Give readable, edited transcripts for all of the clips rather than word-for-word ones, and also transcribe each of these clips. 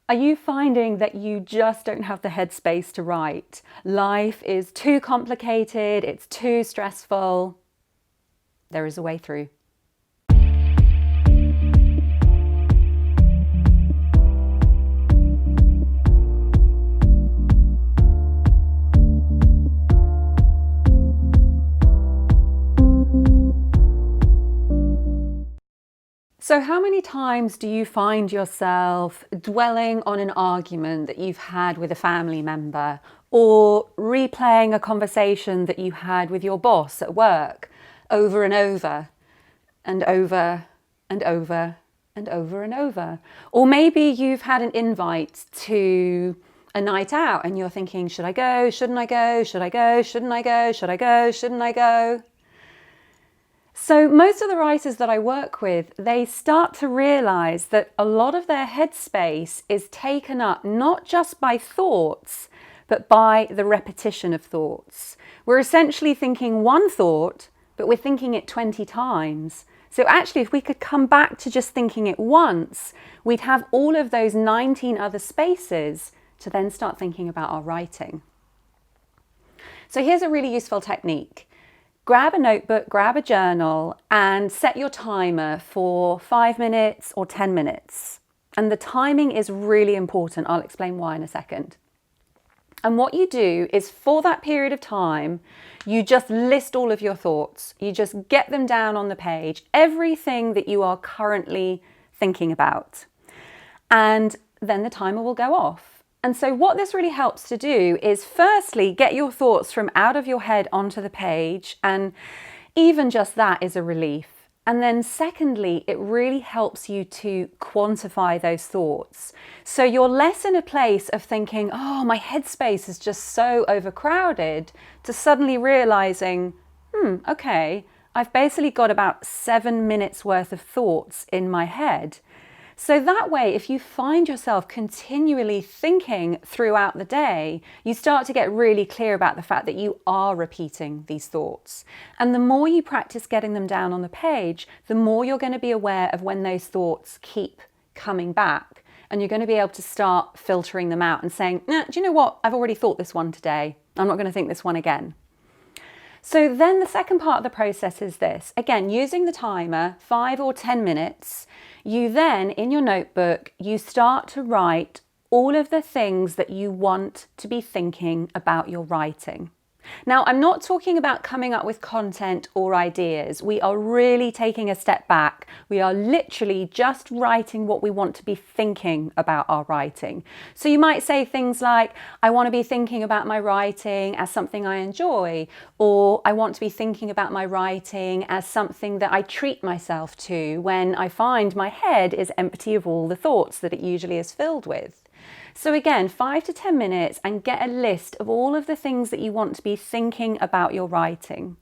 Are you finding that you just don't have the headspace to write? Life is too complicated, it's too stressful. There is a way through. So how many times do you find yourself dwelling on an argument that you've had with a family member, or replaying a conversation that you had with your boss at work over and over and over and over and over and over? Or maybe you've had an invite to a night out and you're thinking, should I go? Shouldn't I go? Should I go? Shouldn't I go? Should I go? Shouldn't I go? So most of the writers that I work with, they start to realize that a lot of their headspace is taken up not just by thoughts, but by the repetition of thoughts. We're essentially thinking one thought, but we're thinking it 20 times. So actually, if we could come back to just thinking it once, we'd have all of those 19 other spaces to then start thinking about our writing. So here's a really useful technique. Grab a notebook, grab a journal, and set your timer for 5 minutes or 10 minutes. And the timing is really important. I'll explain why in a second. And what you do is, for that period of time, you just list all of your thoughts. You just get them down on the page, everything that you are currently thinking about. And then the timer will go off. And so what this really helps to do is, firstly, get your thoughts from out of your head onto the page, and even just that is a relief. And then secondly, it really helps you to quantify those thoughts. So you're less in a place of thinking, oh, my headspace is just so overcrowded, to suddenly realizing, okay, I've basically got about 7 minutes worth of thoughts in my head. So that way, if you find yourself continually thinking throughout the day, you start to get really clear about the fact that you are repeating these thoughts. And the more you practice getting them down on the page, the more you're going to be aware of when those thoughts keep coming back. And you're going to be able to start filtering them out and saying, do you know what? I've already thought this one today. I'm not going to think this one again. So then the second part of the process is this. Again, using the timer, 5 or 10 minutes, you then, in your notebook, you start to write all of the things that you want to be thinking about your writing. Now, I'm not talking about coming up with content or ideas. We are really taking a step back. We are literally just writing what we want to be thinking about our writing. So you might say things like, I want to be thinking about my writing as something I enjoy, or I want to be thinking about my writing as something that I treat myself to when I find my head is empty of all the thoughts that it usually is filled with. So again, 5 to 10 minutes, and get a list of all of the things that you want to be thinking about your writing.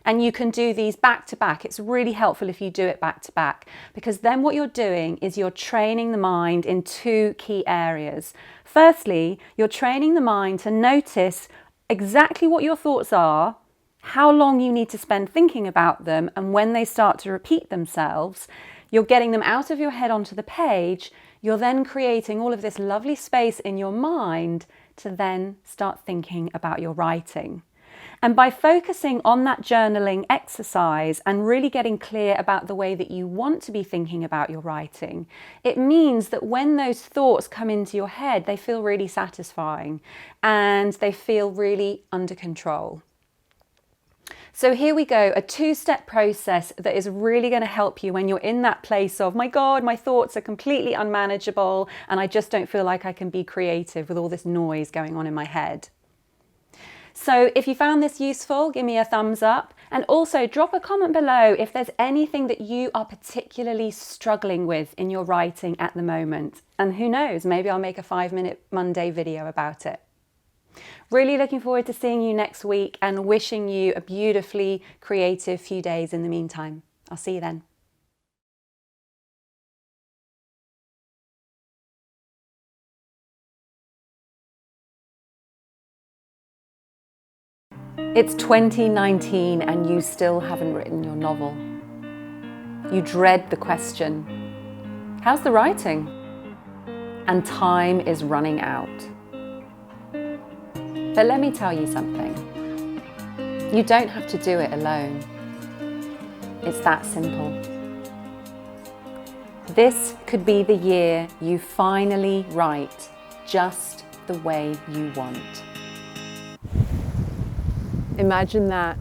And you can do these back to back. It's really helpful if you do it back to back, because then what you're doing is you're training the mind in 2 key areas. Firstly, you're training the mind to notice exactly what your thoughts are, how long you need to spend thinking about them, and when they start to repeat themselves, you're getting them out of your head onto the page. You're then creating all of this lovely space in your mind to then start thinking about your writing. And by focusing on that journaling exercise and really getting clear about the way that you want to be thinking about your writing, it means that when those thoughts come into your head, they feel really satisfying and they feel really under control. So here we go, a 2-step process that is really going to help you when you're in that place of, my God, my thoughts are completely unmanageable and I just don't feel like I can be creative with all this noise going on in my head. So if you found this useful, give me a thumbs up, and also drop a comment below if there's anything that you are particularly struggling with in your writing at the moment. And who knows, maybe I'll make a 5-minute Monday video about it. Really looking forward to seeing you next week and wishing you a beautifully creative few days in the meantime. I'll see you then. It's 2019 and you still haven't written your novel. You dread the question, how's the writing? and time is running out. But let me tell you something. You don't have to do it alone. It's that simple. This could be the year you finally write just the way you want. Imagine that